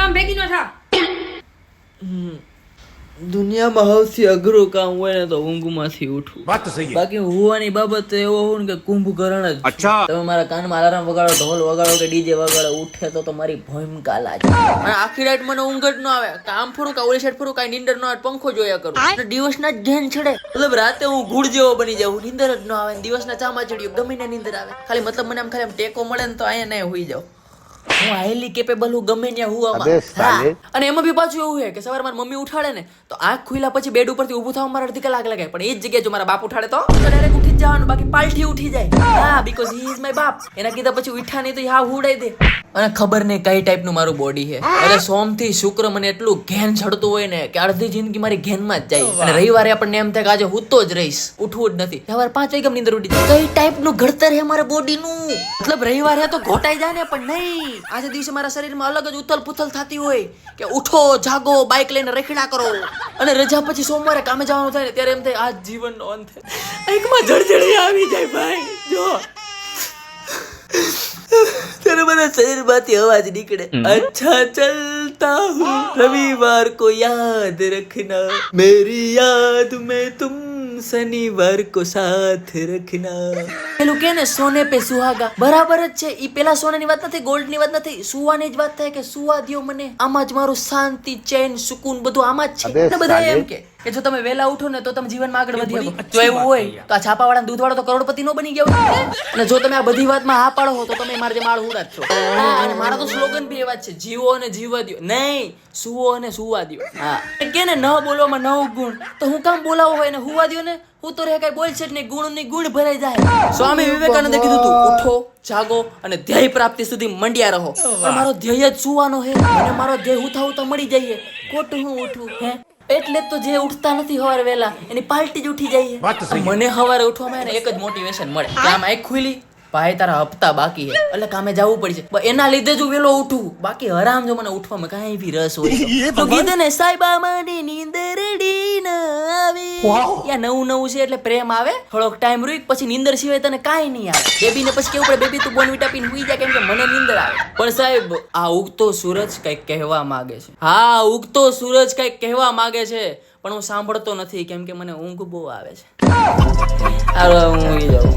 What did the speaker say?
આમ ભેગી ન થા. દુનિયામાં સૌથી અઘરું કામ હોય ને તો ઊંઘમાંથી ઉઠવું. વાત તો સહી. બાકી હુવાની બાબત એવો હોય ને કે કુંભકરણ જ. અચ્છા. તમે મારા કાનમાં અલાર્મ વગાડો, ઢોલ વગાડો કે ડીજે વગાડો, ઉઠે તો મારી ભયંકા લાગે. અને આખી રાત મને ઊંઘ જ ન આવે. કામ ફરું કા ઓલી સાઈડ ફરું કાંઈ નીંદર ન આવે, પંખો જોયા કરું. અને દિવસના જ ધ્યાન છડે. મતલબ રાતે હું ગુડ જેવો બની જાઉં, નીંદર જ ન આવે. દિવસના ચામા ચડ્યું ગમે ને નીંદર આવે. ખાલી મતલબ મને આમ ખાલી ટેકો મળે ને તો અહીંયા નહીં હોઈ જાઉં. હું હાઈલી કેપેબલ હું ગમે ત્યાં હું આમાં. અને એમાં બી પાછું એવું છે કે સવારે મારી મમ્મી ઉઠાડે ને તો આંખ ખુલ્લા પછી બેડ ઉપરથી ઊભું થવા મારા અડધી કલાક લાગે. પણ એ જ જગ્યાએ જો મારા બાપ ઉઠાડે તો ડાયરેક્ટ ઉઠી જ જવાનું, બાકી પાલથી ઉઠી જાય. હા, બીકોઝ હી ઇઝ માય બાપ. એના કીધા પછી ઉઠ્યા નહીં તો હા હુડાઈ દે. અને ખબર નહીં કઈ ટાઈપનું મારું બોડી છે. એટલે સોમ થી શુક્ર મને એટલું ઘેન ચડતું હોય ને કે અડધી જિંદગી મારી ઘેનમાં જ જાય. અને રવિવારે આપણને એમ થાય કે આજે હુતો જ રહીશ, ઉઠવું જ નથી. સવારે 5 વાગે નીંદર ઉડી જાય. કઈ ટાઈપનું ઘડતર છે મારા બોડીનું. મતલબ રવિવારે તો ઘોટાઈ જાય ને, પણ નહીં. આજે દિવસે મારા શરીરમાં અલગ જ ઉથલ પુથલ થતી હોય કે ઉઠો, જાગો, બાઇક લઈને રખડા કરો. અને રજા પછી સોમવારે કામે જવાનું થાય ને ત્યારે એમ થાય આજ જીવનનો અંત છે. એકમાં જળજળી આવી જાય ભાઈ. જો तेरे मेरे शरीर बाती आवाज निकले. अच्छा चलता हूँ रविवार को याद रखना, मेरी याद में तुम शनिवार को साथ रखना. પેલું કે ને સોને પે સુહાગા બરાબર જ છે. ઈ પેલા સોનાની વાત નથી, ગોલ્ડ ની વાત નથી, સુવાની જ વાત થાય કે સુવા દ્યો મને. આમાં જ મારું શાંતિ, ચેન, સુકૂન બધું આમાં જ છે. ને બધા એમ કે જો તમે વહેલા ઉઠો ને તો તમે જીવનમાં આગળ વધી શકો. જો એવું હોય તો આ છાપાવાળા દૂધવાળો તો કરોડપતિ નો બની ગયો. અને જો તમે આ બધી વાતમાં હા પાડો તો તમે મારા જે માળ હુડા જ છો. અને મારા તો સ્લોગન બી એવા જ છે, જીવો અને જીવવા દ્યો, નહીં સુવો અને સુવા દ્યો. હા, કે ને ન બોલવામાં 9 ગુણ, તો હું કામ બોલાવો હોય ને હુવા દ્યો ને. હું તો રે કઈ બોલશે જ નહીં, ગુણ ની ગુણ ભરાઈ જાય. સ્વામી વિવેકાનંદે કીધું તું ઉઠો, જાગો અને ધ્યેય પ્રાપ્તિ સુધી મંડ્યા રહો. પણ મારો ધ્યેય જ સુવાનો હે. અને મારો ધ્યેય ઉઠાવતા મળી જઈએ. ખોટું હું ઉઠું હે. એટલે તો જે ઉઠતા નથી સવારે વહેલા એની પાર્ટી જ ઉઠી જાય. મને સવારે ઉઠવામાં એક જ મોટિવેશન મળે કે આમ આંખ ખુલી, ભાઈ તારા હપ્તા બાકી છે એટલે કામે જવું પડશે. એના લીધે જ વેલો ઉઠું. બાકી હરામ જો મને ઉઠવામાં કઈ બી રસ હોય તો કીધે ને સાઈબા મારી નીંદરડી ન આવે. યા નવું છે એટલે પ્રેમ આવે. થોડોક ટાઈમ રૂક પછી નીંદર સિવાય તને કાંઈ નહીં આવે. બેબી ને પછી કેવું પડે, બેબી તું બોર્નવિટા પીને સુઈ જા કેમ કે મને નીંદર આવે. પણ સાહેબ આ ઉગતો સૂરજ કઈક કહેવા માંગે છે. હા, ઉગતો સૂરજ કઈક કહેવા માંગે છે પણ હું સાંભળતો નથી કેમ કે મને ઊંઘ બહુ આવે છે. હાલો હું જાઉં.